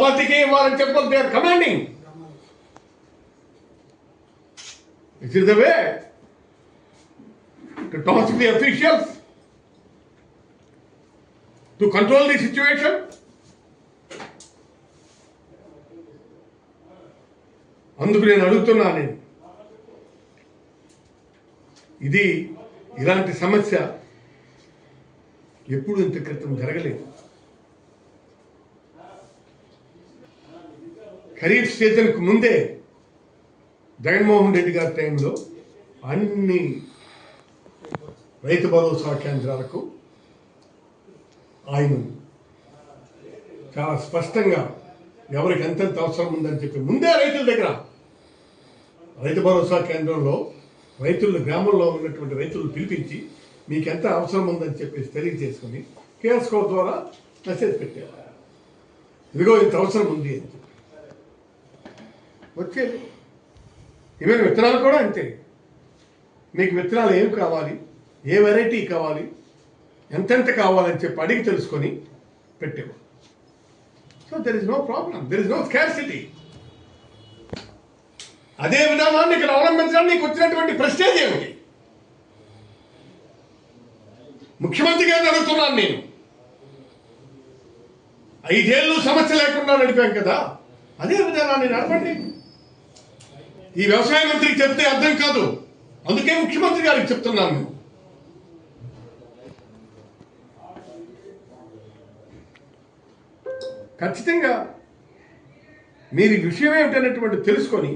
పార్టీకే ఇవ్వాలని చెప్పాలి. They are commanding. This is the way to task the officials to control the situation. అందుకు నేను అడుగుతున్నా, ఇది ఇలాంటి సమస్య ఎప్పుడు ఇంత క్రితం జరగలేదు. ఖరీఫ్ సీజన్కు ముందే జగన్మోహన్ రెడ్డి గారి టైంలో అన్ని రైతు భరోసా కేంద్రాలకు ఆయన చాలా స్పష్టంగా ఎవరికి ఎంతెంత అవసరం ఉందని చెప్పి ముందే రైతుల దగ్గర, రైతు భరోసా కేంద్రంలో రైతులు, గ్రామంలో ఉన్నటువంటి రైతులను పిలిపించి మీకు ఎంత అవసరం ఉందని చెప్పేసి తెలియజేసుకొని కేఎస్కో ద్వారా మెసేజ్ పెట్టారు, ఇదిగో ఇంత అవసరం ఉంది అని చెప్పి వచ్చేది. ఈవెన్ విత్తనాలు కూడా అంతే. మీకు విత్తనాలు ఏం కావాలి, ఏ వెరైటీ కావాలి, ఎంతెంత కావాలని చెప్పి అడిగి తెలుసుకొని పెట్టేవారు. So there is no problem, there is no scarcity. అదే విధానాన్ని ఇక్కడ అవలంబించడానికి నీకు వచ్చినటువంటి ప్రెస్టేజ్ ఏమిటి? ముఖ్యమంత్రి గారిని అడుగుతున్నాను నేను. 5 ఏళ్ళు సమస్య లేకుండా నడిపాం కదా, అదే విధానాన్ని నడపండి. ఈ వ్యవసాయ మంత్రికి చెప్తే అర్థం కాదు, అందుకే ముఖ్యమంత్రి గారికి చెప్తున్నాను. ఖచ్చితంగా మీరు ఈ విషయం ఏమిటనేటువంటి తెలుసుకొని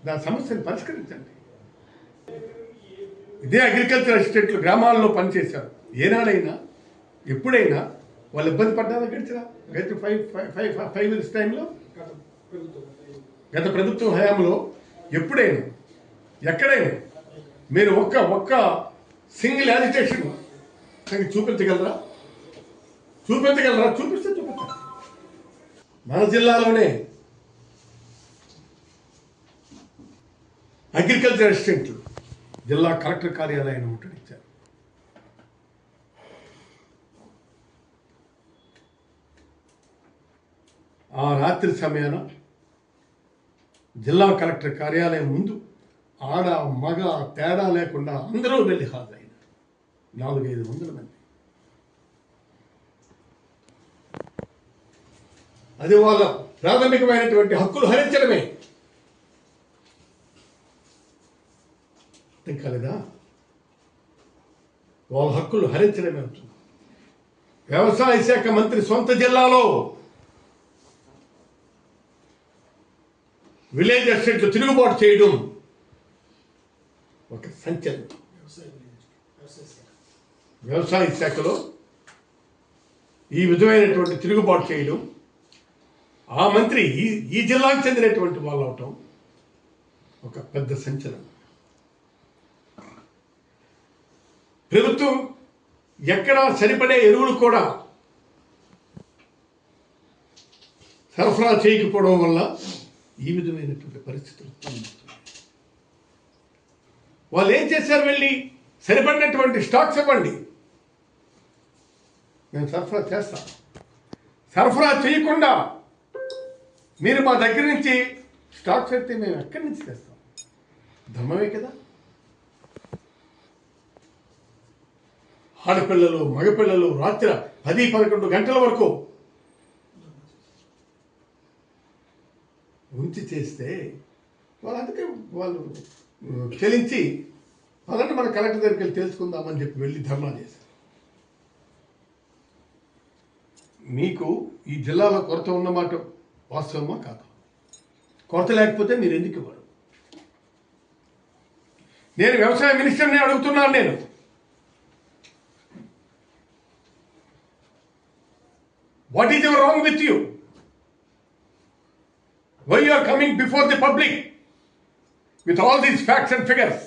దాని సమస్యను పరిష్కరించండి. ఇదే అగ్రికల్చర్ అసిస్టెంట్లు గ్రామాల్లో పనిచేశారు. ఏనాడైనా ఎప్పుడైనా వాళ్ళు ఇబ్బంది పడ్డారా? గడిచిన 5 ఇయర్స్ టైంలో, గత ప్రభుత్వం హయాంలో ఎప్పుడైనా ఎక్కడైనా మీరు ఒక్క సింగిల్ యాజిటేషన్ చూపించగలరా? చూపిస్తే చూపించాలి. మన జిల్లాలోనే అగ్రికల్చర్ అసిస్టెంట్లు జిల్లా కలెక్టర్ కార్యాలయాన్ని ముట్టడించారు. ఆ రాత్రి సమయాన జిల్లా కలెక్టర్ కార్యాలయం ముందు ఆడ మగ తేడా లేకుండా అందరూ వెళ్ళి హాజరైనారు. 400-500 మంది. అది వాళ్ళ ప్రాథమికమైనటువంటి హక్కులు హరించడమే. అర్థం కాలేదా? వాళ్ళ హక్కులు హరించడమే అవుతుంది. వ్యవసాయ శాఖ మంత్రి సొంత జిల్లాలో విలేజ్ అసిస్టెంట్లు తిరుగుబాటు చేయడం ఒక సంచలనం. వ్యవసాయ శాఖలో ఈ విధమైనటువంటి తిరుగుబాటు చేయడం, ఆ మంత్రి ఈ జిల్లాకు చెందినటువంటి వాళ్ళు అవటం ఒక పెద్ద సంచలనం. ప్రభుత్వం ఎక్కడా సరిపడే ఎరువులు కూడా సరఫరా చేయకపోవడం వల్ల ఈ విధమైనటువంటి పరిస్థితులు వాళ్ళు ఏం చేశారు? వెళ్ళి సరిపడినటువంటి స్టాక్స్ ఇవ్వండి, మేము సరఫరా చేస్తాం. సరఫరా చేయకుండా మీరు మా దగ్గర నుంచి స్టాక్స్ అయితే మేము ఎక్కడి నుంచి తెస్తాం? ధర్మమే కదా. ఆడపిల్లలు, మగపిల్లలు రాత్రి 10-11 గంటల వరకు ఉంచి చేస్తే అందుకే వాళ్ళు చెలించి అలాంటి మన కలెక్టర్ దగ్గరికి వెళ్ళి తెలుసుకుందామని చెప్పి వెళ్ళి ధర్నా చేశారు. మీకు ఈ జిల్లాలో కొరత ఉన్నమాట వాస్తవమా కాదు? కొరత లేకపోతే మీరు ఎందుకు ఇవ్వరు? నేను వ్యవసాయ మినిస్టర్ని అడుగుతున్నాను. నేను what is wrong with you? Why you are coming before the public with all these facts and figures?